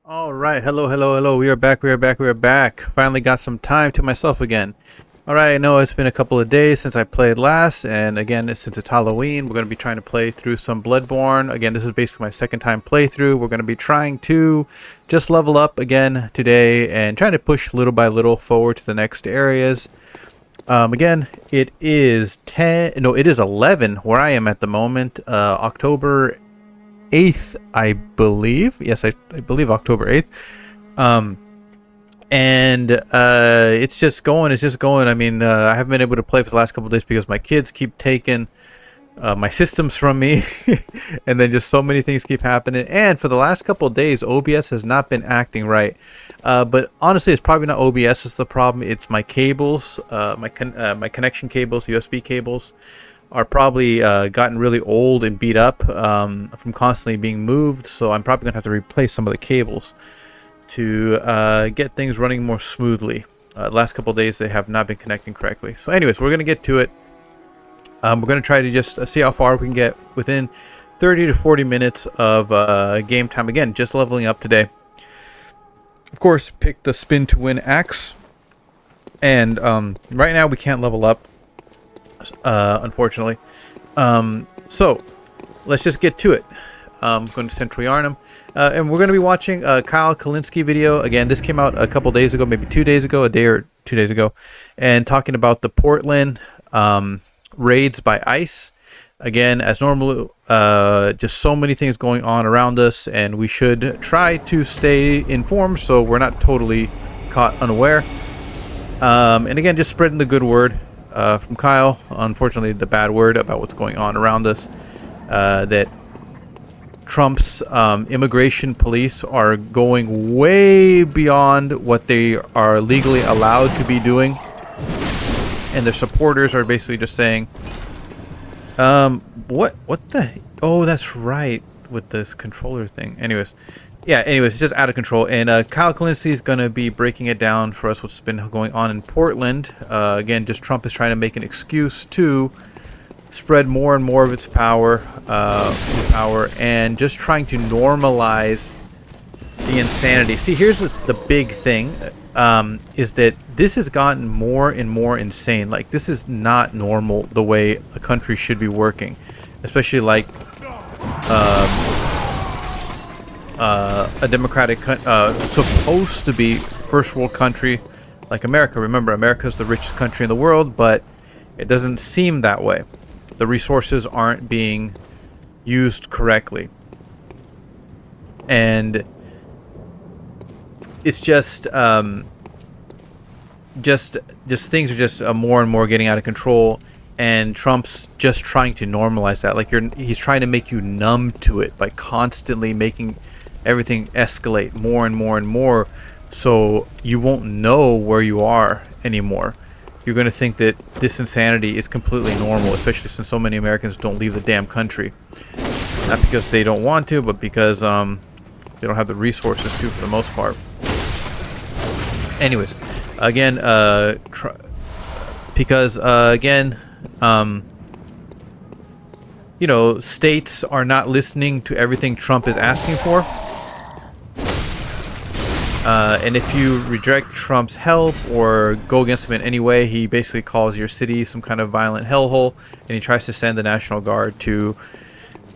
All right, hello. We are back. Finally got some time to myself again. All right, I know it's been a couple of days since I played last, and again, since it's Halloween, we're going to be trying to play through some Bloodborne. Again, this is basically my second time playthrough. We're going to be trying to just level up again today and trying to push little by little forward to the next areas. Again, it is 11 where I am at the moment, October 8th, I believe. Yes, I believe October 8th. It's just going. I mean, I haven't been able to play for the last couple of days because my kids keep taking my systems from me. And then just so many things keep happening. And for the last couple of days, OBS has not been acting right. But honestly, it's probably not OBS that's the problem. It's my cables, my connection cables, USB cables, are probably gotten really old and beat up from constantly being moved. So I'm probably going to have to replace some of the cables to get things running more smoothly. The last couple of days, they have not been connecting correctly. So anyways, we're going to get to it. We're going to try to just see how far we can get within 30 to 40 minutes of game time. Again, just leveling up today. Of course, pick the spin to win axe. And right now, we can't level up, unfortunately. So let's just get to it. I'm going to Central Yarnum, and we're going to be watching a Kyle Kalinske video. Again, this came out a couple days ago, maybe 2 days ago, a day or 2 days ago, and talking about the Portland raids by ICE. Again, as normal, just so many things going on around us, and we should try to stay informed so we're not totally caught unaware. And again, just spreading the good word from Kyle. Unfortunately, the bad word about what's going on around us, that Trump's immigration police are going way beyond what they are legally allowed to be doing. And their supporters are basically just saying, what the, oh, that's right, with this controller thing. Anyways, it's just out of control. And Kyle Kalinske is going to be breaking it down for us, what's been going on in Portland. Again, just Trump is trying to make an excuse to spread more and more of its power, and just trying to normalize the insanity. See, here's the big thing, is that this has gotten more and more insane. Like, this is not normal the way a country should be working, especially like a democratic, supposed to be first world country like America. Remember, America is the richest country in the world, but it doesn't seem that way. The resources aren't being used correctly, and it's just things are just more and more getting out of control, and Trump's just trying to normalize that. Like, he's trying to make you numb to it by constantly making everything escalate more and more and more, so you won't know where you are anymore. You're going to think that this insanity is completely normal, especially since so many Americans don't leave the damn country. Not because they don't want to, but because they don't have the resources to, for the most part. Anyways, again, states are not listening to everything Trump is asking for. And if you reject Trump's help or go against him in any way, he basically calls your city some kind of violent hellhole, and he tries to send the National Guard to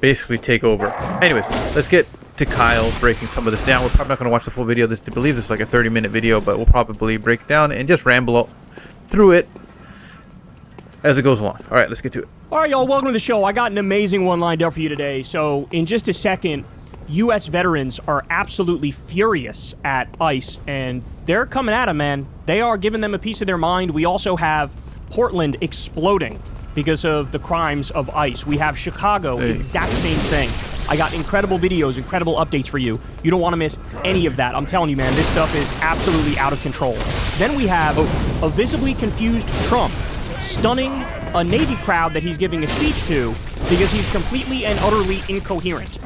basically take over. Anyways, let's get to Kyle breaking some of this down. We're probably not going to watch the full video. I believe this is like a 30-minute video, but we'll probably break it down and just ramble through it as it goes along. All right, let's get to it. All right, y'all, welcome to the show. I got an amazing one lined up for you today. So in just a second, U.S. veterans are absolutely furious at ICE, and they're coming at them, man. They are giving them a piece of their mind. We also have Portland exploding because of the crimes of ICE. We have Chicago, exact same thing. I got incredible videos, incredible updates for you. You don't want to miss any of that. I'm telling you, man, this stuff is absolutely out of control. Then we have a visibly confused Trump stunning a Navy crowd that he's giving a speech to because he's completely and utterly incoherent.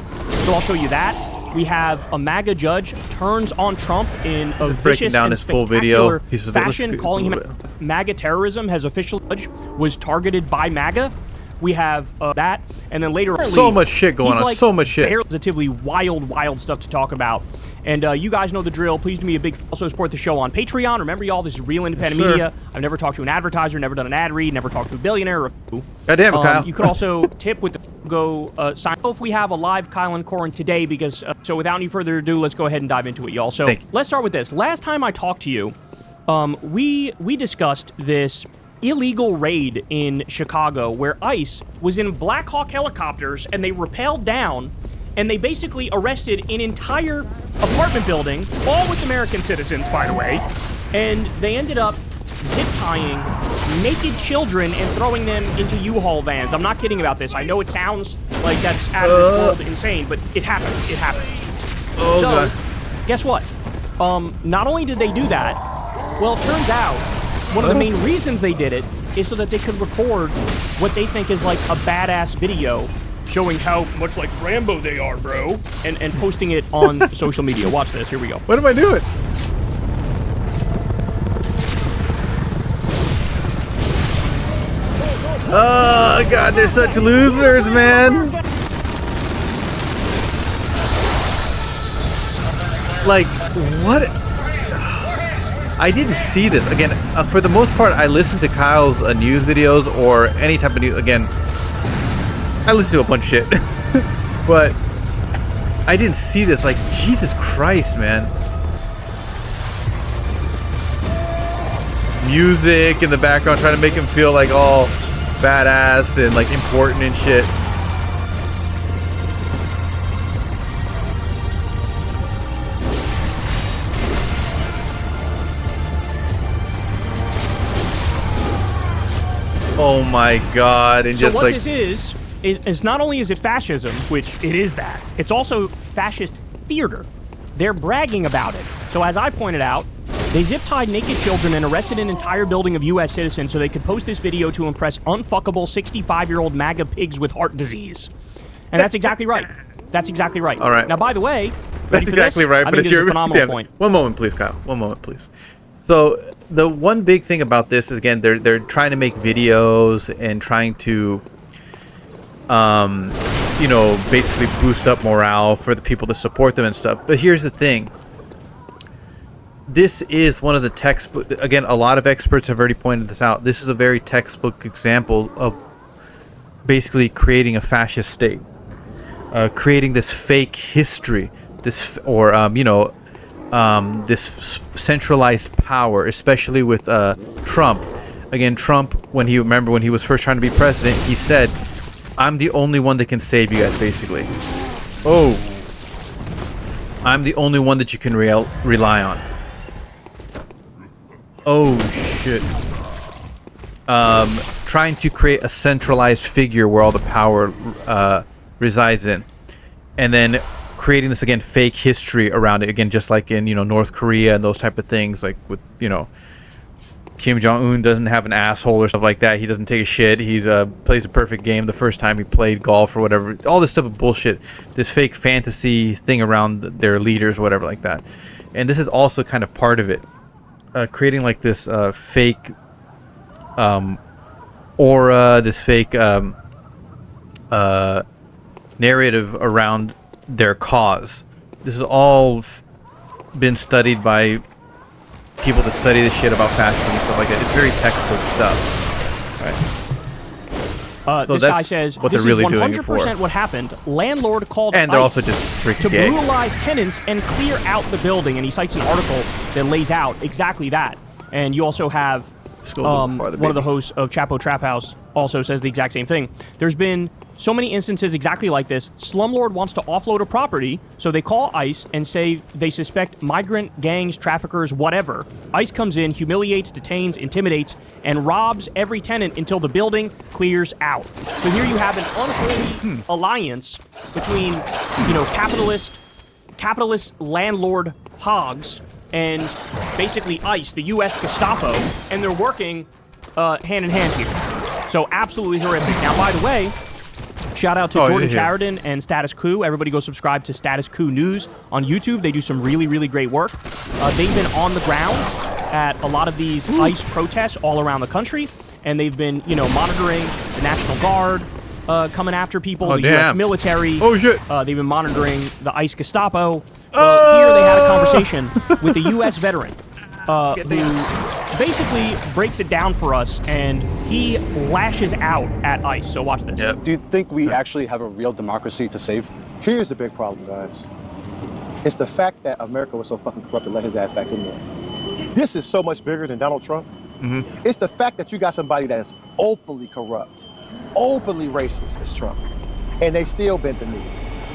So I'll show you that. We have a MAGA judge turns on Trump in a vicious down and his full video fashion, calling him MAGA terrorism. His official judge was targeted by MAGA. We have that, and then later so much shit going on. Like so much shit. Positively wild stuff to talk about. And you guys know the drill. Please do me a big also support the show on Patreon. Remember, y'all, this is real independent media. I've never talked to an advertiser, never done an ad read, never talked to a billionaire. Or goddamn, Kyle. You could also tip with the go sign. If we have a live Kyle and Corin today, because so without any further ado, let's go ahead and dive into it, y'all. So let's start with this. Last time I talked to you, we discussed this illegal raid in Chicago where ICE was in Black Hawk helicopters and they rappelled down and they basically arrested an entire apartment building, all with American citizens, by the way, and they ended up zip-tying naked children and throwing them into U-Haul vans. I'm not kidding about this. I know it sounds like that's out of this world insane, but it happened. It happened. Oh, so, God. Guess what? Not only did they do that, well, it turns out one of the main reasons they did it is so that they could record what they think is like a badass video showing how much like Rambo they are, bro, and posting it on social media. Watch this. Here we go. What am I doing? Oh, God, they're such losers, man. Like, what? I didn't see this. Again, for the most part, I listen to Kyle's news videos or any type of news. Again, I listen to a bunch of shit. But I didn't see this. Like, Jesus Christ, man. Music in the background trying to make him feel like all badass and like important and shit. Oh my God. And so just what like this is not only is it fascism, which it is that, it's also fascist theater. They're bragging about it. So as I pointed out, they zip-tied naked children and arrested an entire building of U.S. citizens so they could post this video to impress unfuckable 65-year-old MAGA pigs with heart disease. And that's exactly right. That's exactly right. All right. Now, by the way, that's exactly right. But it's a phenomenal point. One moment, please, Kyle. One moment, please. So the one big thing about this is, again, they're trying to make videos and trying to, you know, basically boost up morale for the people to support them and stuff. But here's the thing. This is one of the textbook. Again, a lot of experts have already pointed this out. This is a very textbook example of basically creating a fascist state, creating this fake history, this this centralized power, especially with Trump. Again, Trump, when he was first trying to be president, he said, "I'm the only one that can save you guys." Basically, I'm the only one that you can rely on. Oh shit. Trying to create a centralized figure where all the power resides in, and then creating this, again, fake history around it, again, just like in, you know, North Korea and those type of things, like with, you know, Kim Jong-un doesn't have an asshole or stuff like that. He doesn't take a shit. He's plays a perfect game the first time he played golf or whatever. All this type of bullshit, this fake fantasy thing around their leaders, whatever like that. And this is also kind of part of it. Creating like this fake aura, this fake narrative around their cause. This has all been studied by people that study this shit about fascism and stuff like that. It's very textbook stuff. Right. So this guy says what this they're really is 100% doing it for. what happened. Landlord called and they're ICE also just freaking to gay. brutalize tenants and clear out the building. And he cites an article that lays out exactly that. And you also have one of the hosts of Chapo Trap House also says the exact same thing. There's been so many instances exactly like this. Slumlord wants to offload a property, so they call ICE and say they suspect migrant gangs, traffickers, whatever. ICE comes in, humiliates, detains, intimidates, and robs every tenant until the building clears out. So here you have an unholy alliance between, you know, capitalist landlord hogs and basically ICE, the U.S. Gestapo, and they're working hand in hand here. So absolutely horrific. Now, by the way, shout out to Jordan Chariton and Status Coup. Everybody go subscribe to Status Coup News on YouTube. They do some really, really great work. They've been on the ground at a lot of these ICE protests all around the country, and they've been, you know, monitoring the National Guard coming after people, Oh, the U.S. damn. military. Oh, shit. They've been monitoring the ICE Gestapo. Well, here they had a conversation with a U.S. veteran who basically breaks it down for us, and he lashes out at ICE. So watch this. Yep. Do you think we actually have a real democracy to save? Here's the big problem, guys. It's the fact that America was so fucking corrupt to let his ass back in there. This is so much bigger than Donald Trump. It's the fact that you got somebody that is openly corrupt, openly racist as Trump, and they still bent the knee.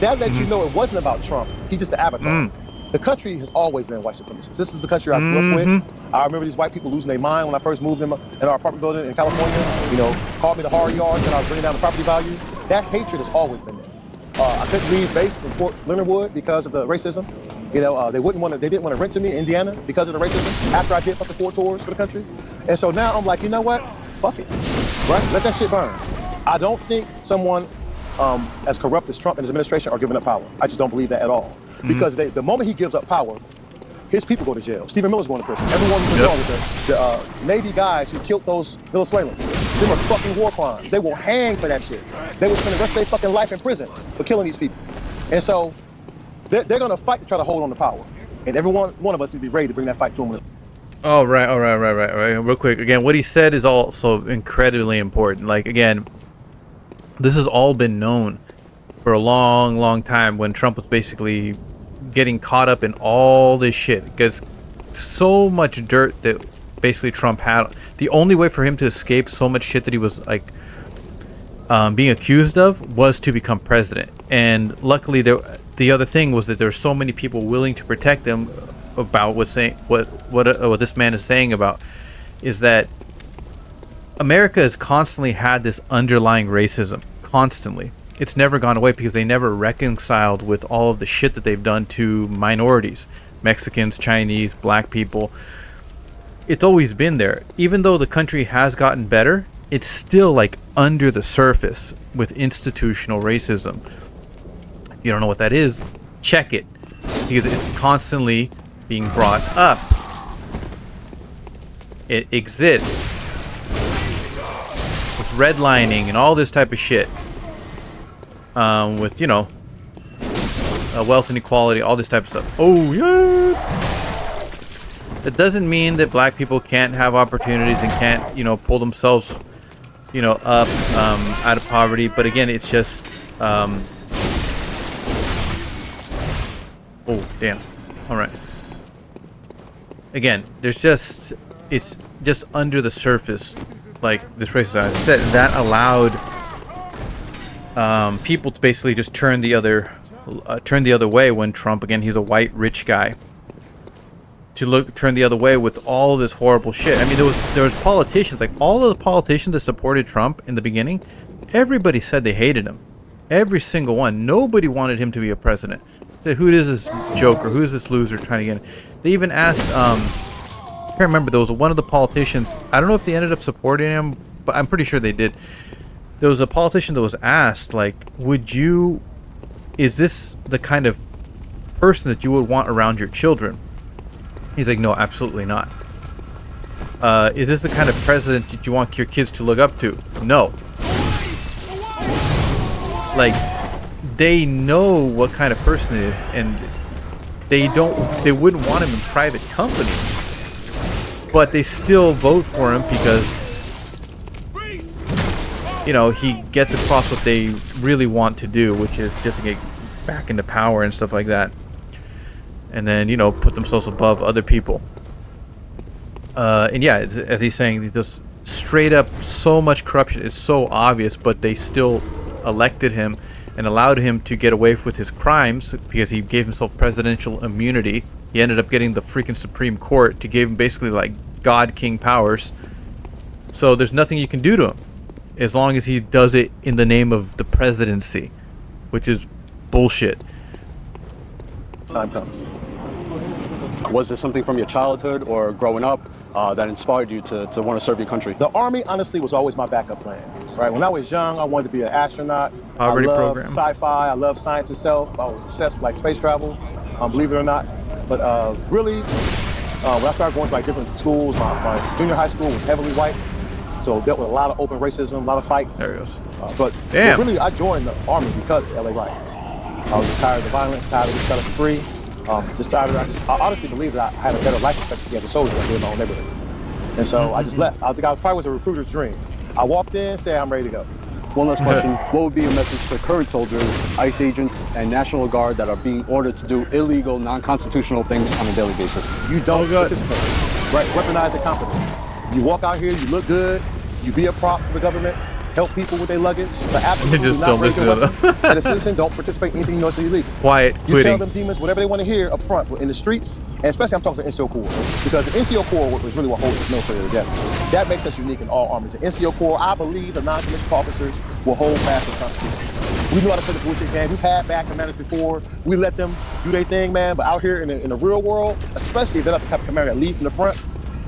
That lets you know it wasn't about Trump. He's just the avatar. The country has always been white supremacist. This is the country I grew up with. I remember these white people losing their mind when I first moved in our apartment building in California. You know, called me the hard yards and I was bringing down the property value. That hatred has always been there. I couldn't leave base in Fort Leonard Wood because of the racism. You know, they didn't want to rent to me in Indiana because of the racism after I did fucking 4 tours for the country. And so now I'm like, you know what? Fuck it, right? Let that shit burn. I don't think someone as corrupt as Trump and his administration are giving up power. I just don't believe that at all. Because the moment he gives up power, his people go to jail. Stephen Miller's going to prison. Everyone who's involved with the Navy guys who killed those Venezuelans, they were fucking war crimes. They will hang for that shit. They will spend the rest of their fucking life in prison for killing these people. And so they're going to fight to try to hold on to power. And every one of us need to be ready to bring that fight to them. All right. Real quick. Again, what he said is also incredibly important. Like, again, this has all been known for a long, long time when Trump was basically getting caught up in all this shit. Because so much dirt that basically Trump had. The only way for him to escape so much shit that he was like being accused of was to become president. And luckily, the other thing was that there were so many people willing to protect him about what this man is saying about is that America has constantly had this underlying racism. Constantly. It's never gone away because they never reconciled with all of the shit that they've done to minorities, Mexicans, Chinese, black people. It's always been there. Even though the country has gotten better, it's still like under the surface with institutional racism. If you don't know what that is, check it, because it's constantly being brought up. It exists with redlining and all this type of shit. With, you know, wealth inequality, all this type of stuff. Oh, yeah! That doesn't mean that black people can't have opportunities and can't, you know, pull themselves, you know, up out of poverty. But again, it's just... Oh, damn. Alright. Again, there's just... It's just under the surface, like this racism. As I said, that allowed... people to basically just turn the other way when Trump, again, he's a white rich guy, to turn the other way with all of this horrible shit. I mean, there was politicians, like all of the politicians that supported Trump in the beginning, everybody said they hated him, every single one. Nobody wanted him to be a president. Said, who is this joker? Who is this loser trying to get in? They even asked, I can't remember, there was one of the politicians, I don't know if they ended up supporting him, but I'm pretty sure they did. There was a politician that was asked, like, is this the kind of person that you would want around your children? He's like, no, absolutely not. Is this the kind of president that you want your kids to look up to? No. Like, they know what kind of person it is, and they wouldn't want him in private company. But they still vote for him because, you know, he gets across what they really want to do, which is just to get back into power and stuff like that. And then, you know, put themselves above other people. And yeah, as he's saying, just straight up so much corruption is so obvious, but they still elected him and allowed him to get away with his crimes because he gave himself presidential immunity. He ended up getting the freaking Supreme Court to give him basically like God King powers. So there's nothing you can do to him as long as he does it in the name of the presidency, which is bullshit. Time comes. Was there something from your childhood or growing up that inspired you to want to serve your country? The Army, honestly, was always my backup plan. Right? When I was young, I wanted to be an astronaut. Poverty I loved program. sci-fi. I loved science itself. I was obsessed with like space travel, believe it or not. But really, when I started going to like different schools, my junior high school was heavily white. So dealt with a lot of open racism, a lot of fights. There he goes. But Damn. really, I joined the Army because of LA riots. I was just tired of the violence, tired of being for free. Just tired of I honestly believe that I had a better life expectancy as a soldier than I did in my own neighborhood. And so I just left. I think I probably was a recruiter's dream. I walked in, said I'm ready to go. One last question. What would be your message to current soldiers, ICE agents, and National Guard that are being ordered to do illegal, non-constitutional things on a daily basis? You don't participate. Right? Weaponize your competence. You walk out here, you look good, you be a prop for the government, help people with their luggage, but absolutely Just not don't raise listen your to weapon. them. And a citizen, don't participate in anything you know is illegal. Quiet, You quitting. tell them demons whatever they want to hear up front in the streets, and especially I'm talking to NCO Corps, because the NCO Corps was really what holds the military together. That makes us unique in all armies. The NCO Corps, I believe the non-commissioned officers will hold fast to the Constitution. We know how to play the bullshit game. We've had bad commanders before. We let them do their thing, man. But out here in the real world, especially if they're not the type of commander that lead from the front,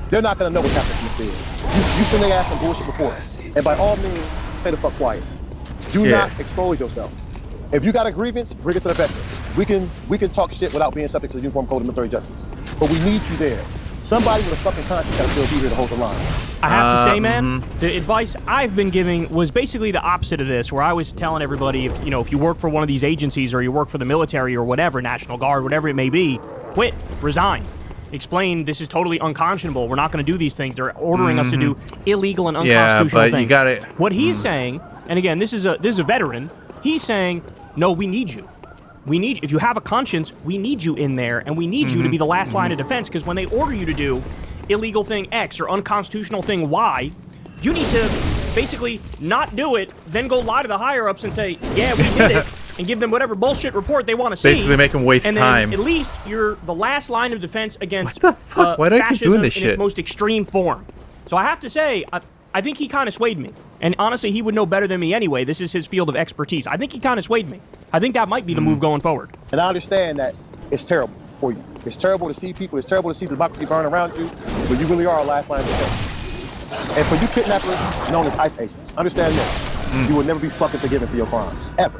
they're not going to know what's happening in the field. You send their ass some bullshit before. And by all means, stay the fuck quiet. Do not expose yourself. If you got a grievance, bring it to the veteran. We can talk shit without being subject to the Uniform Code of Military Justice. But we need you there. Somebody with a fucking conscience got to still be here to hold the line. I have to say, man, the advice I've been giving was basically the opposite of this, where I was telling everybody, if you work for one of these agencies or you work for the military or whatever, National Guard, whatever it may be, quit, resign. Explain this is totally unconscionable. We're not going to do these things. They're ordering us to do illegal and unconstitutional but things. you got it. What he's saying, and again, this is a veteran. He's saying, no, we need you. We need, if you have a conscience, we need you in there, and we need you to be the last line of defense, because when they order you to do illegal thing X or unconstitutional thing Y, you need to basically not do it, then go lie to the higher-ups and say, yeah, we did it, and give them whatever bullshit report they want to see. Basically make them waste and time. then at least you're the last line of defense against What the fuck? Why do I keep fascism doing this in shit? its most extreme form. So I have to say, I think he kind of swayed me. And honestly, he would know better than me anyway. This is his field of expertise. I think he kind of swayed me. I think that might be the move going forward. And I understand that it's terrible for you. It's terrible to see people. It's terrible to see democracy burn around you, but you really are a last line of defense. And for you kidnappers known as ICE agents, understand this. You will never be fucking forgiven for your crimes, ever.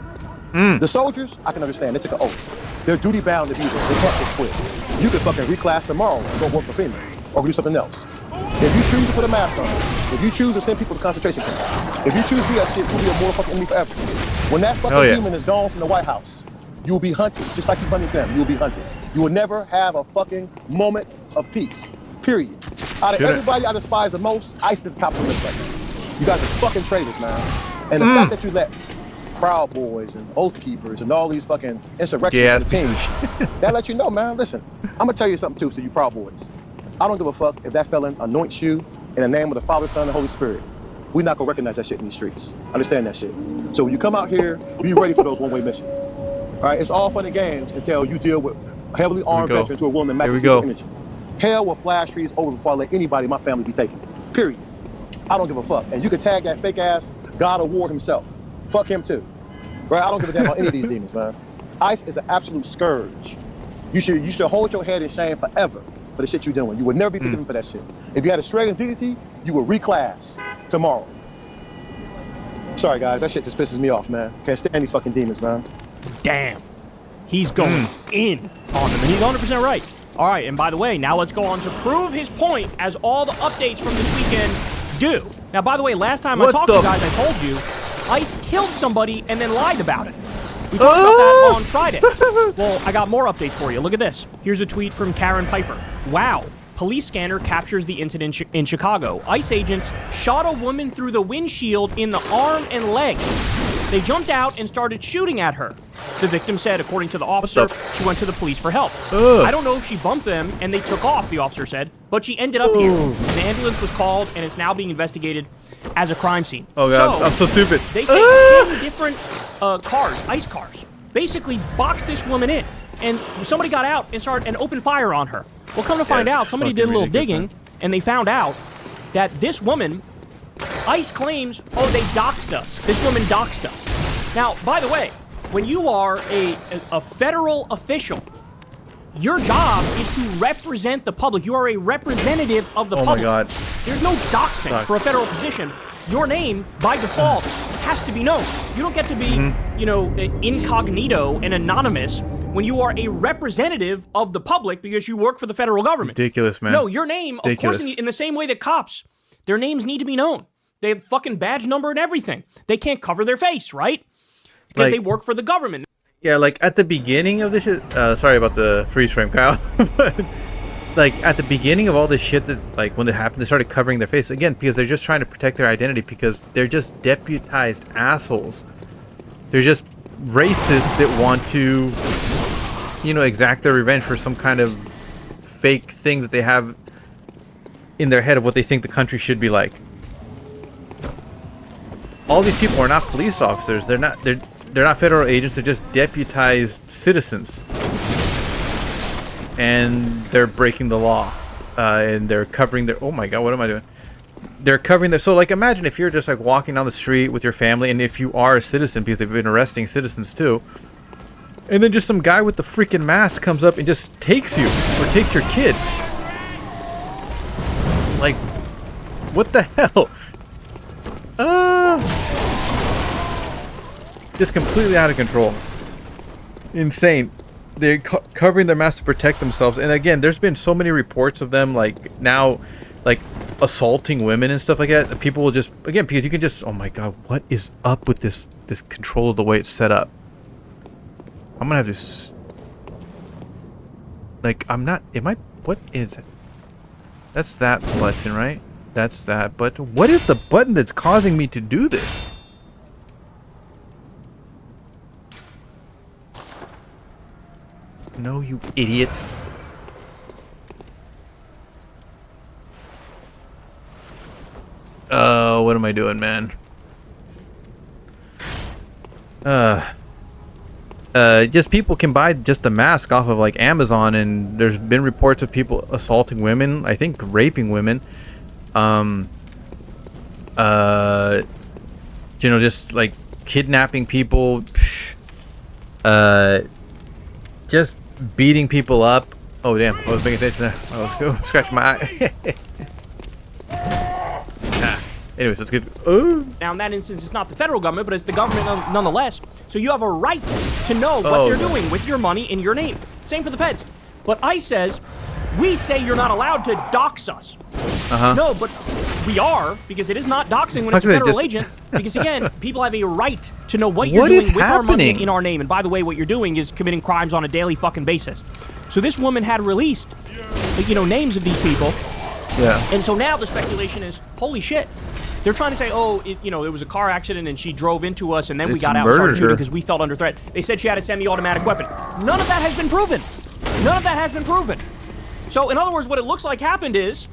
The soldiers, I can understand. They took an oath. They're duty bound to be there. They can't just quit. You could fucking reclass tomorrow and go work for FEMA or do something else. If you choose to put a mask on, if you choose to send people to concentration camps, if you choose to do that shit, you'll be a mortal fucking enemy forever. When that fucking demon is gone from the White House, you will be hunted, just like you hunted them. You will be hunted. You will never have a fucking moment of peace. Period. Out of everybody I despise the most, ICE is top of the list right now. You guys are fucking traitors, man. And the fact that you let Proud Boys and Oath Keepers and all these fucking insurrections teams, that lets you know, man, listen, I'm gonna tell you something too, to you Proud Boys. I don't give a fuck if that felon anoints you in the name of the Father, Son, and Holy Spirit. We're not gonna recognize that shit in these streets. Understand that shit. So when you come out here, be ready for those one-way missions. All right, it's all fun and games until you deal with heavily armed veterans who are willing to match your energy. Hell will flash trees over before I let anybody in my family be taken. Period. I don't give a fuck. And you can tag that fake ass God of War himself. Fuck him too. Right? I don't give a damn about any of these demons, man. ICE is an absolute scourge. You should hold your head in shame forever for the shit you're doing. You would never be forgiven for that shit. If you had a straight and dignity, you would reclass tomorrow. Sorry guys, that shit just pisses me off, man. Can't stand these fucking demons, man. Damn. He's going in on them, and he's 100% right. All right, and by the way, now let's go on to prove his point, as all the updates from this weekend do. Now, by the way, last time I talked to you guys, I told you, ICE killed somebody and then lied about it. We talked about that on Friday. Well, I got more updates for you. Look at this. Here's a tweet from Karen Piper. Wow. Police scanner captures the incident in Chicago. ICE agents shot a woman through the windshield in the arm and leg. They jumped out and started shooting at her. The victim said, according to the officer, she went to the police for help. I don't know if she bumped them and they took off, the officer said, but she ended up here. The ambulance was called and it's now being investigated as a crime scene. Oh god, I'm so stupid. They say 10 different cars, ICE cars, basically boxed this woman in. And somebody got out and started and opened fire on her. Well, come to find out, somebody did a little digging and they found out that this woman, ICE claims, oh, they doxed us. This woman doxed us. Now, by the way, when you are a federal official, your job is to represent the public. You are a representative of the public. Oh my god. There's no doxing for a federal position. Your name, by default, has to be known. You don't get to be, you know, incognito and anonymous when you are a representative of the public because you work for the federal government. Ridiculous, man. No, your name, of course, in the same way that cops, their names need to be known. They have fucking badge number and everything. They can't cover their face, right? Because they work for the government. Yeah, like at the beginning of this, sorry about the freeze frame, Kyle. But like at the beginning of all this shit that like when it happened, they started covering their face again because they're just trying to protect their identity because they're just deputized assholes. They're just racists that want to, you know, exact their revenge for some kind of fake thing that they have in their head of what they think the country should be like. All these people are not police officers. They're not federal agents. They're just deputized citizens, and they're breaking the law, and they're covering their. Oh my God, what am I doing? They're covering their. So like, imagine if you're just like walking down the street with your family, and if you are a citizen, because they've been arresting citizens too, and then just some guy with the freaking mask comes up and just takes you or takes your kid. Like, what the hell? Just completely out of control. Insane. They're covering their masks to protect themselves. And again, there's been so many reports of them, like, now, like, assaulting women and stuff like that. People will just, again, because you can just, oh my God, what is up with this control of the way it's set up? I'm gonna have to, like, I'm not, what is it? That's that button, right? That's that button. What is the button that's causing me to do this? No, you idiot. What am I doing, man? Just people can buy just the mask off of like Amazon, and there's been reports of people assaulting women, I think raping women. You know, just like kidnapping people, just beating people up. Oh damn, I was paying attention there. I was scratching my eye. Anyways, let's get. Now, in that instance, it's not the federal government, but it's the government nonetheless. So you have a right to know what they're doing with your money in your name. Same for the feds. But ICE says, we say you're not allowed to dox us. No, but we are, because it is not doxing when it's a federal agent. Because again, people have a right to know what you're doing with our money in our name. And by the way, what you're doing is committing crimes on a daily fucking basis. So this woman had released, you know, names of these people. Yeah. And so now the speculation is, holy shit. They're trying to say, oh, you know, it was a car accident and she drove into us and then we got out and started shooting because we felt under threat. They said she had a semi-automatic weapon. None of that has been proven. None of that has been proven. So, in other words, what it looks like happened is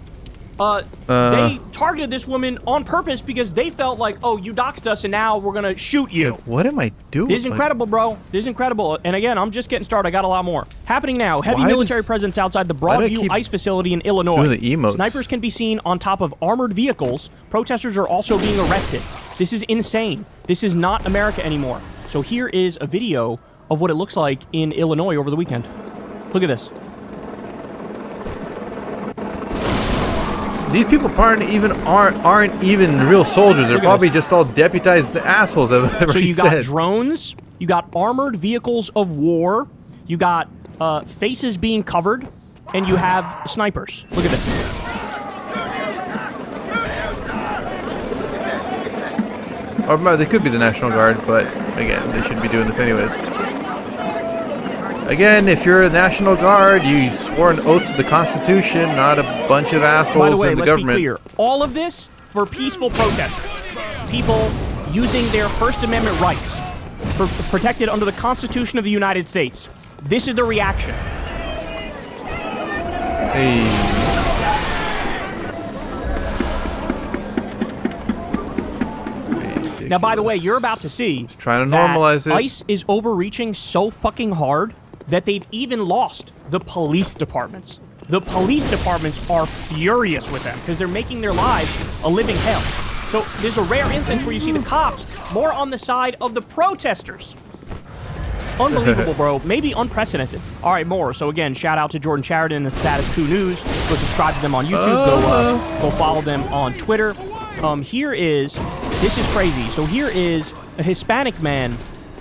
they targeted this woman on purpose because they felt like, oh, you doxed us and now we're going to shoot you. What am I doing? This is incredible, bro. This is incredible. And again, I'm just getting started. I got a lot more. Happening now. Heavy military presence outside the Broadview ICE facility in Illinois. Snipers can be seen on top of armored vehicles. Protesters are also being arrested. This is insane. This is not America anymore. So here is a video of what it looks like in Illinois over the weekend. Look at this. These people aren't even real soldiers. They're probably just all deputized assholes. I've ever said. So you got drones, you got armored vehicles of war, you got faces being covered, and you have snipers. Look at this. Or they could be the National Guard, but again, they shouldn't be doing this anyways. Again, if you're a National Guard, you swore an oath to the Constitution, not a bunch of assholes in the government. Let's be clear. All of this for peaceful protesters. People using their First Amendment rights, protected under the Constitution of the United States. This is the reaction. Hey. Now, by the way, you're about to see trying to normalize it. ICE is overreaching so fucking hard that they've even lost the police departments. The police departments are furious with them because they're making their lives a living hell. So there's a rare instance where you see the cops more on the side of the protesters. Unbelievable, bro. Maybe unprecedented. All right, more. So again, shout out to Jordan Sheridan and Status Coup News. Go subscribe to them on YouTube. Go follow them on Twitter. This is crazy. So here is a Hispanic man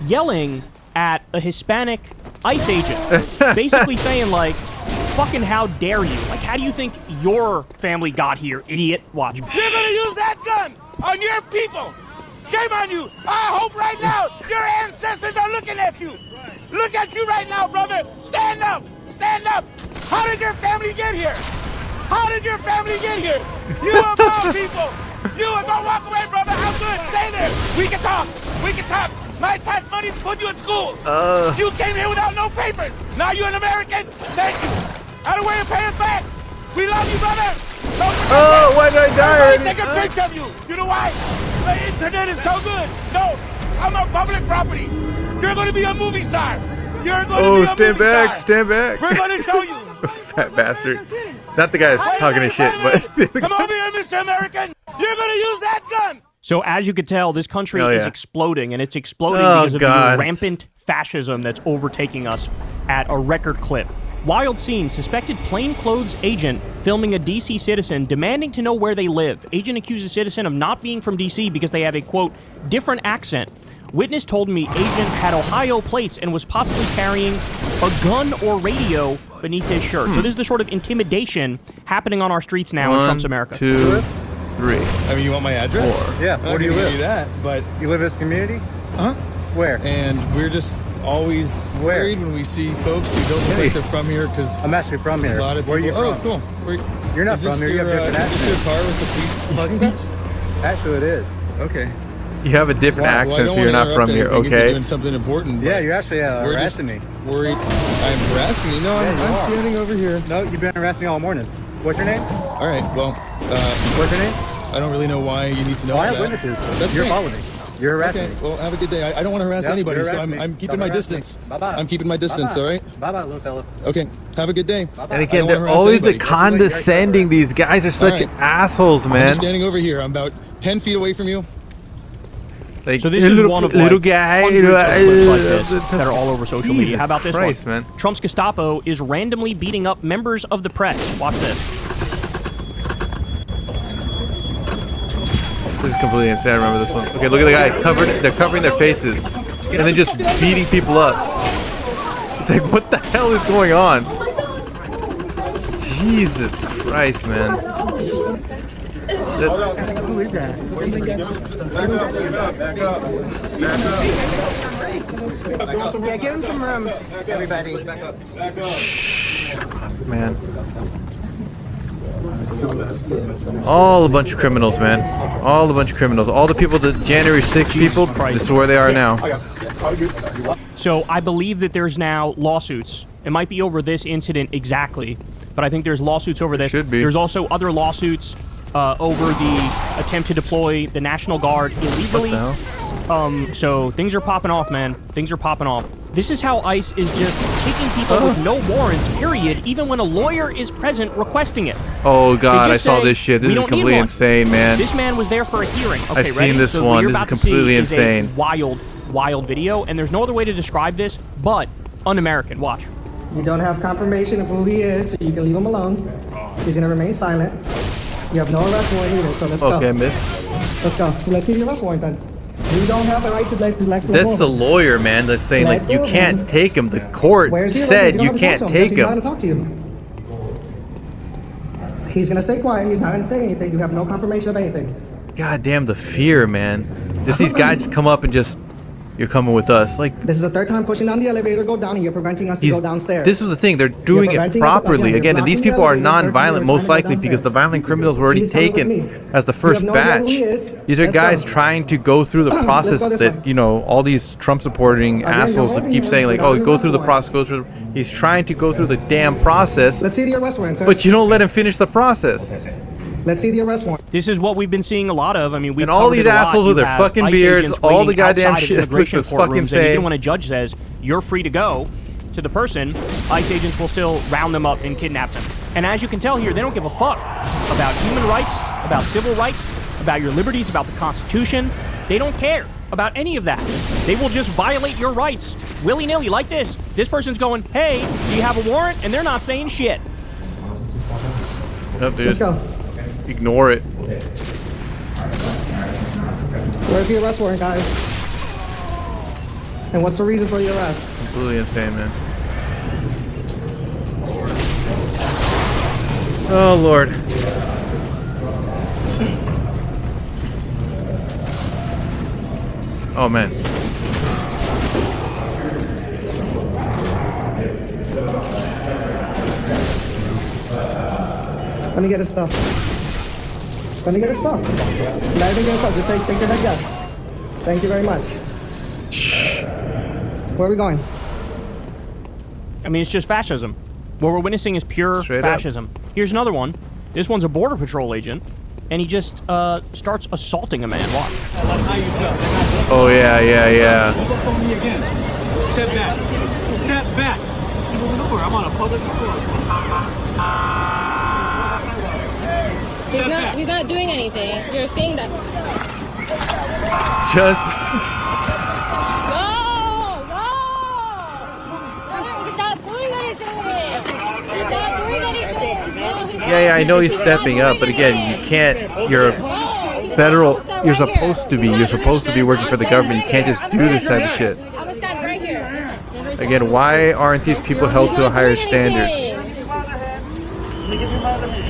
yelling at a Hispanic ICE agent, basically saying like, fucking how dare you? Like, how do you think your family got here, idiot? Watch. You're gonna use that gun on your people. Shame on you. I hope right now your ancestors are looking at you. Look at you right now, brother. Stand up. Stand up. How did your family get here? How did your family get here? You of all people. You don't walk away, brother. I'm good. Stay there. We can talk. We can talk. My tax money put you in school. You came here without no papers. Now you're an American. Thank you. Out of the way to pay us back. We love you, brother. Oh, why did I die already? Take a picture of you. You know why? The internet is so good. No, I'm on public property. You're going to be a movie star. You're going to be a movie stand back, star. stand back. We're going to show you. Fat bastard. Not the guy that's talking his shit, but... Come over here, Mr. American. You're going to use that gun. So as you could tell, this country is exploding, and it's exploding Oh, because of God. the rampant fascism that's overtaking us at a record clip. Wild scene, suspected plainclothes agent filming a D.C. citizen demanding to know where they live. Agent accuses citizen of not being from D.C. because they have a, quote, different accent. Witness told me agent had Ohio plates and was possibly carrying a gun or radio beneath his shirt. So this is the sort of intimidation happening on our streets now in Trump's America. 2, 3. I mean, you want my address? 4. Yeah, where do you live? That, but You live in this community? huh? Where? And we're just always Where? worried when we see folks who don't look like they're from here because I'm actually from here. a lot of Where are you people. from? Oh, cool. You're not is this from here. You have your, different Is this your accent. car with the police parking box? Actually, it is. Okay. You have a different Well, I accent, don't so you're wanna not from interrupt here, anything if you're okay? doing something important. Yeah, but you're actually we're harassing just me. worried. I'm harassing you. No, Yeah, I'm you are. standing over here. No, you've been harassing me all morning. What's your name? All right. Well, What's your name? I don't really know why you need to know Well, I have that. witnesses. That's You're great. following me. You're harassing Okay. me. Well, have a good day. I don't want to harass Yep, anybody, you're so harassing me. I'm keeping Don't my harass me. distance. Bye-bye. I'm keeping my distance. Bye-bye. All right. Bye-bye, little fella. Okay. Have a good day. And I again, don't they're wanna harass always the anybody. condescending. These guys are such All right. assholes, I'm man. just standing over here. I'm about 10 feet away from you. Like, So this "Hey, is little, one of little like guy, hundreds of clips like this that are all over social media. Jesus How about this Christ, one? man. Trump's Gestapo is randomly beating up members of the press. Watch this. This is completely insane. I remember this one. Okay, look at the guy covered. They're covering their faces, and then just beating people up. It's like, what the hell is going on? Jesus Christ, man. Who is that? Yeah, give him some room, everybody. Man. All a bunch of criminals, man. All a bunch of criminals. All the people, the January 6th people, this is where they are now. So I believe that there's now lawsuits. It might be over this incident exactly, but I think there's lawsuits over this. Should be. There's also other lawsuits over the attempt to deploy the National Guard illegally. What the hell? So things are popping off, man. Things are popping off. This is how ICE is just taking people with no warrants, period, even when a lawyer is present requesting it. Oh God, They I just saw say, this shit. This "We is don't need completely one." insane, man. This man was there for a hearing. Okay, I've seen ready? this So what one. you're This is about to see completely is a insane. wild video, and there's no other way to describe this but un-American. Watch. You don't have confirmation of who he is, so you can leave him alone. He's gonna remain silent. You have no arrest warrant either, so let's Okay, go. miss. Let's go. Let's see the arrest warrant then. You don't have the right to let That's the lawyer, man. That's saying like you can't take him. The court said you can't take He's not him. gonna talk to you. He's gonna stay quiet. He's not gonna say anything. You have no confirmation of anything. God damn the fear, man. Just these guys come up and just, you're coming with us. Like, This is the third time pushing down the elevator to go down, and you're preventing us to go downstairs. this is the thing. They're doing it preventing us- properly. again, Again, you're and these blocking the people are elevator, they're non-violent, trying most to go likely, because the downstairs. violent criminals were already Please come with taken me. as the You first have no idea who batch. he is. These are Let's guys go. trying to go through the process this that, way. you know, all these Trump-supporting Again, assholes you're that keep holding saying, him like, without oh, an go arrest through the warrant. process, go through. He's trying to go through the damn process, Let's see the arrest warrant, sir. but you don't let him finish the process. Let's see the arrest warrant. This is what we've been seeing a lot of. I mean, we And all these assholes with their fucking beards, all the goddamn shit Quick was fucking saying. Even when a judge says you're free to go to the person, ICE agents will still round them up and kidnap them. And as you can tell here, they don't give a fuck about human rights, about civil rights, about your liberties, about the Constitution. They don't care about any of that. They will just violate your rights willy-nilly like this. This person's going, hey, do you have a warrant? And they're not saying shit. Nope, they Let's just go. ignore it. Where's the arrest warrant, guys? And what's the reason for the arrest? Completely insane, man. Oh, Lord. Oh, man. Let me get his stuff. Let me get his stuff. Not even get his stuff. Just take your head yes. Thank you very much. Where are we going? I mean, it's just fascism. What we're witnessing is pure Straight fascism. Here's another one. This one's a border patrol agent, and he just starts assaulting a man. Watch. Oh, yeah, yeah, yeah. Step back. Step back. I'm on a public road. He's not doing anything. You're saying that. Just... He's not doing anything. He's not doing anything. Yeah, I know he's stepping up, but again, you can't... You're federal... You're supposed to be working for the government. You can't just do this type of shit. I'm gonna stand right here. Again, why aren't these people held to a higher standard?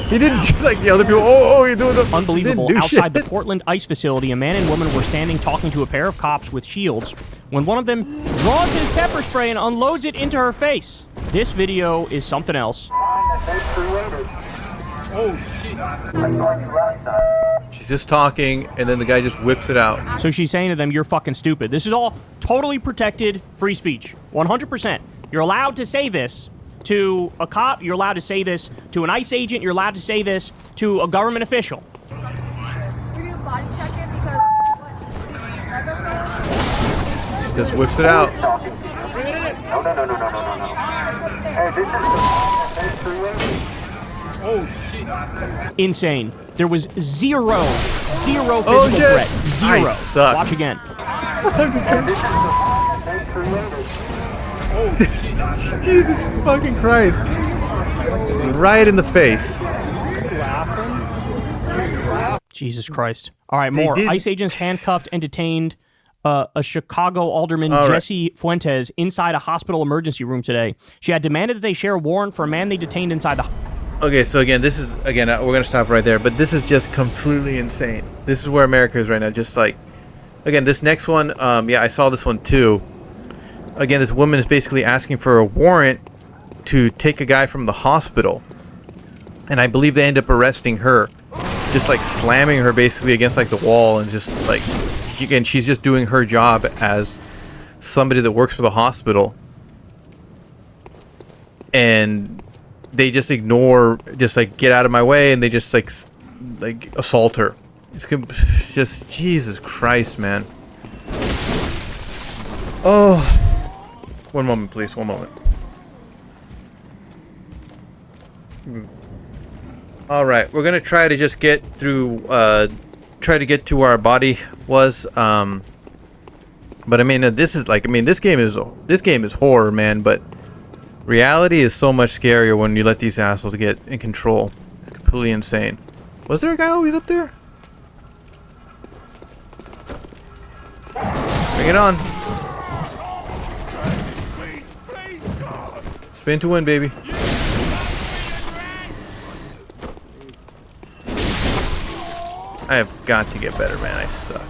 He didn't just like the other people. Oh, you're doing the Unbelievable. Didn't do Outside shit. the Portland ICE facility, a man and woman were standing talking to a pair of cops with shields when one of them draws his pepper spray and unloads it into her face. This video is something else. Oh, shit. She's just talking, and then the guy just whips it out. So she's saying to them, you're fucking stupid. This is all totally protected free speech. 100%. You're allowed to say this to a cop. You're allowed to say this to an ICE agent. You're allowed to say this to a government official. Just whips it out. No. Hey, this is oh, shit. Insane. There was zero physical shit. threat. Zero. I suck. Watch again. Jesus fucking Christ. Right in the face. Jesus Christ. All right, They more. did- ICE agents handcuffed and detained a Chicago alderman, All right. Jesse Fuentes, inside a hospital emergency room today. She had demanded that they share a warrant for a man they detained inside the... Okay, so again, this is... Again, we're going to stop right there, but this is just completely insane. This is where America is right now. Just like... Again, this next one, yeah, I saw this one too. Again, this woman is basically asking for a warrant to take a guy from the hospital. And I believe they end up arresting her. Just like slamming her basically against like the wall and just like... Again, she's just doing her job as somebody that works for the hospital. And they just ignore, just like get out of my way, and they just like assault her. It's just Jesus Christ, man. Oh, one moment, please. One moment. All right, we're gonna try to just get through. Try to get to where our body was. But I mean, this is like, I mean, this game is horror, man. But reality is so much scarier when you let these assholes get in control. It's completely insane. Was there a guy always up there? Bring it on. Spin to win, baby. I have got to get better, man. I suck.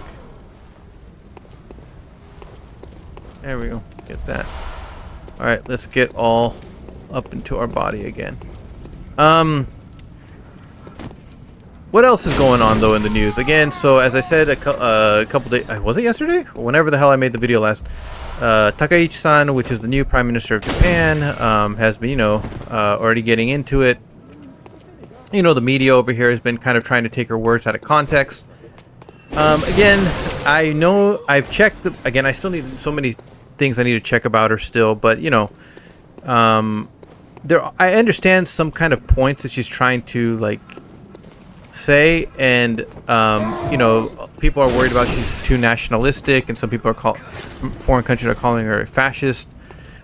There we go. Get that. Alright, let's get all up into our body again. What else is going on, though, in the news? Again, so as I said a couple days... Was it yesterday? Or whenever the hell I made the video last. Takaichi-san, which is the new Prime Minister of Japan, has been, you know, already getting into it. You know, the media over here has been kind of trying to take her words out of context. Again, I know I've checked. Again, I still need so many things I need to check about her still. But, you know, I understand some kind of points that she's trying to, like, say. And, you know, people are worried about she's too nationalistic. And some people are foreign countries are calling her a fascist.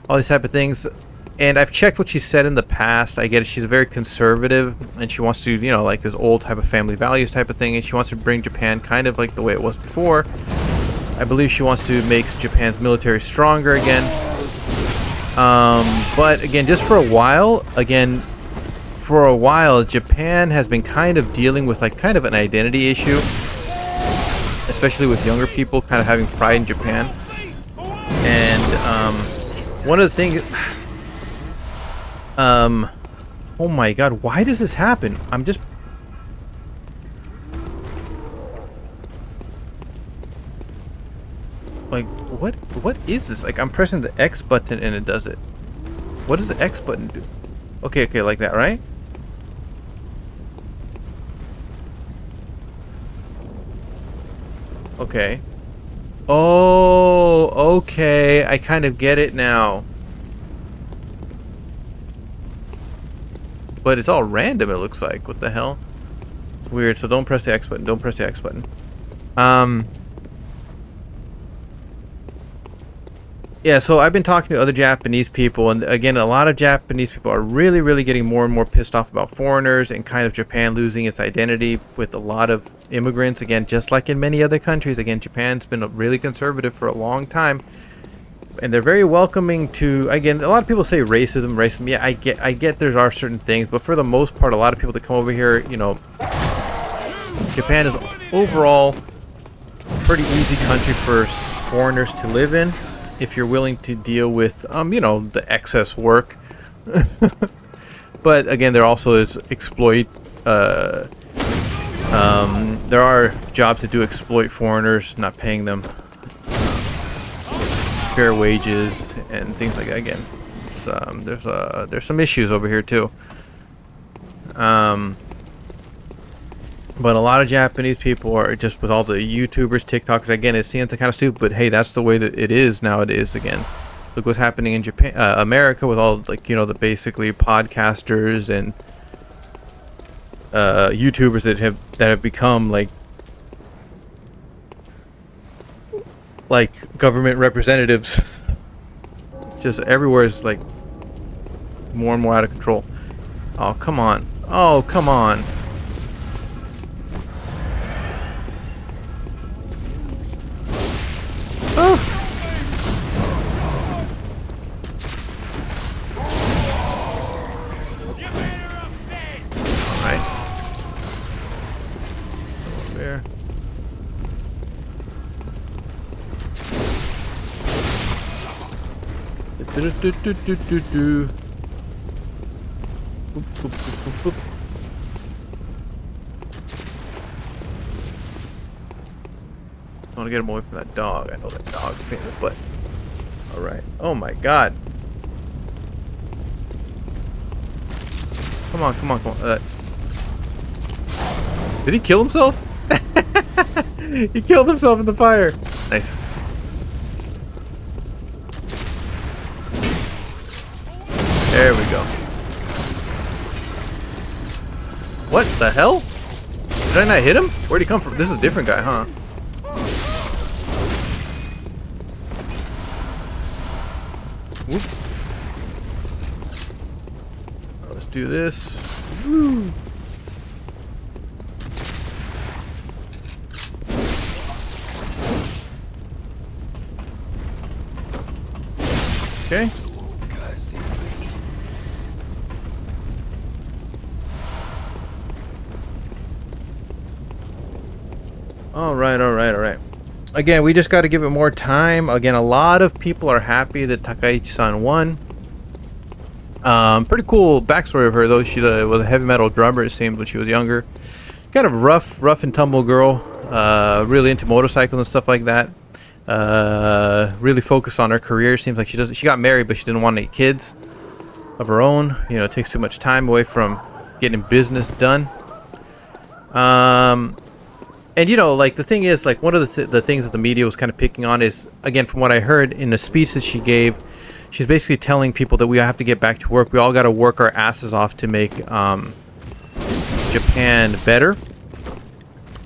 All these type of things. And I've checked what she said in the past. I get it. She's very conservative, and she wants to, you know, like this old type of family values type of thing, and she wants to bring Japan kind of like the way it was before. I believe she wants to make Japan's military stronger again. But again, just for a while, again, for a while, Japan has been kind of dealing with like kind of an identity issue, especially with younger people kind of having pride in Japan. And one of the things, oh my god, why does this happen? I'm just, like, what is this? Like, I'm pressing the X button and it does it. What does the X button do? Okay, like that, right? Okay. Oh, okay. I kind of get it now. But it's all random, it looks like. What the hell? It's weird. So don't press the X button. Don't press the X button. Yeah, so I've been talking to other Japanese people, and again, a lot of Japanese people are really, really getting more and more pissed off about foreigners and kind of Japan losing its identity with a lot of immigrants. Again, just like in many other countries, again, Japan's been really conservative for a long time, and they're very welcoming to, again, a lot of people say racism. Yeah, I get there are certain things, but for the most part, a lot of people that come over here, you know, Japan is overall a pretty easy country for foreigners to live in, if you're willing to deal with, you know, the excess work. But again, there also is there are jobs that do exploit foreigners, not paying them fair wages and things like that. Again, it's, there's some issues over here too. But a lot of Japanese people are just, with all the YouTubers, TikTokers, again, it seems kind of stupid, but hey, that's the way that it is nowadays. Again, look what's happening in Japan, America, with all, like, you know, the basically podcasters and YouTubers that have become like government representatives. Just everywhere is like more and more out of control. Oh, come on. Oh, come on. Oh. Alright. There. Do. Boop, boop, boop, boop, boop. I want to get him away from that dog. I know that dog's pain in the butt. Alright. Oh my god. Come on, come on, come on. Did he kill himself? He killed himself in the fire. Nice. There we go. What the hell? Did I not hit him? Where'd he come from? This is a different guy, huh? Whoop. Let's do this. Woo. Okay. Alright. Again, we just got to give it more time. Again, a lot of people are happy that Takaichi-san won. Pretty cool backstory of her, though. She was a heavy metal drummer, it seemed, when she was younger. Kind of rough and tumble girl. Really into motorcycles and stuff like that. Really focused on her career. Seems like she got married, but she didn't want any kids of her own. You know, it takes too much time away from getting business done. And, you know, like, the thing is, like, one of the things that the media was kind of picking on is, again, from what I heard in a speech that she gave, she's basically telling people that we have to get back to work. We all got to work our asses off to make Japan better.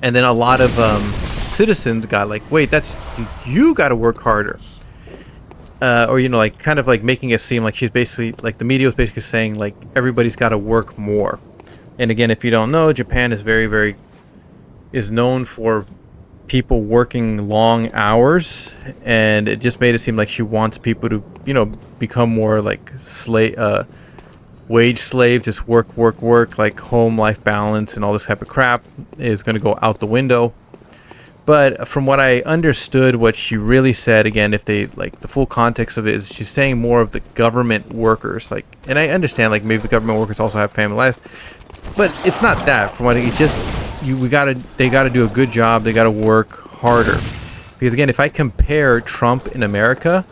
And then a lot of citizens got like, wait, that's, you got to work harder. Or, you know, like, kind of like making it seem like she's basically, like, the media was basically saying, like, everybody's got to work more. And again, if you don't know, Japan is is known for people working long hours, and it just made it seem like she wants people to, you know, become more like wage slave, just work, work, work, like home life balance and all this type of crap is going to go out the window. But from what I understood, what she really said, again, if they like the full context of it, is she's saying more of the government workers, like, and I understand like maybe the government workers also have family lives, but it's not that. From what it just they gotta do a good job. They gotta work harder, because again, if I compare Trump in America,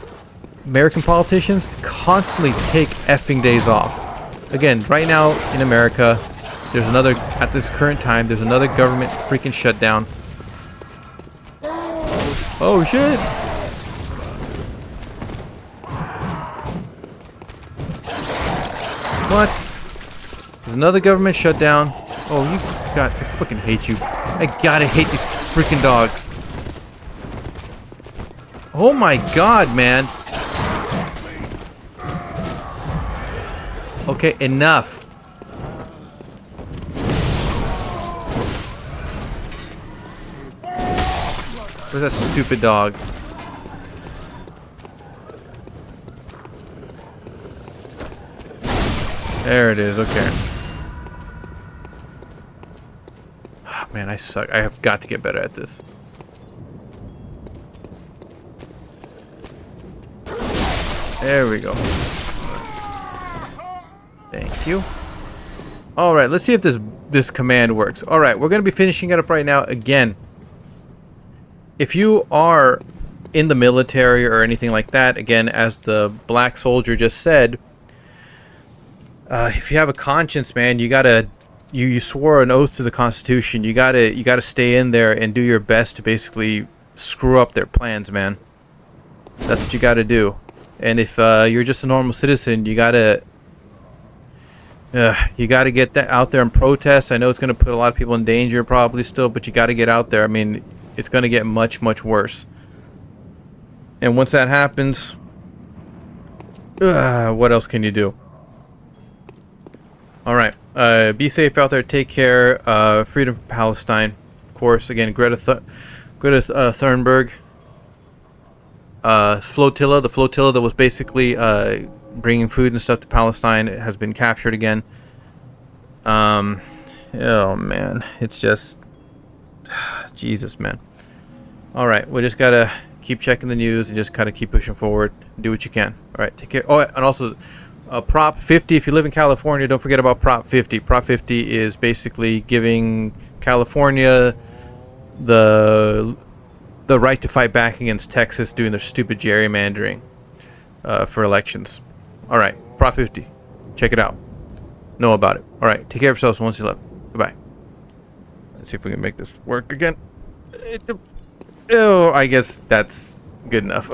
American politicians constantly take effing days off. Again, right now in America, at this current time, there's another government freaking shutdown. Oh shit! What? There's another government shutdown. Oh, I fucking hate you. I gotta hate these freaking dogs. Oh my god, man. Okay, enough. Where's that stupid dog? There it is, okay. Oh, man, I suck. I have got to get better at this. There we go. Thank you. Alright, let's see if this command works. Alright, we're going to be finishing it up right now again. If you are in the military or anything like that, again, as the black soldier just said, if you have a conscience, man, you swore an oath to the Constitution. You gotta stay in there and do your best to basically screw up their plans, man. That's what you gotta do. And if you're just a normal citizen, you gotta get that out there and protest. I know it's gonna put a lot of people in danger probably still, but you gotta get out there. I mean, it's going to get much, much worse. And once that happens, what else can you do? Alright, be safe out there, take care, freedom from Palestine. Of course, again, Greta Thunberg, flotilla, the flotilla that was basically bringing food and stuff to Palestine, has been captured again. Oh man, it's just... Jesus, man. Alright, we just gotta keep checking the news and just kind of keep pushing forward. Do what you can. Alright, take care. Oh, and also, Prop 50, if you live in California, don't forget about Prop 50. Prop 50 is basically giving California the right to fight back against Texas doing their stupid gerrymandering for elections. Alright, Prop 50. Check it out. Know about it. Alright, take care of yourselves. Once you love. Goodbye. Let's see if we can make this work again. Oh, I guess that's good enough.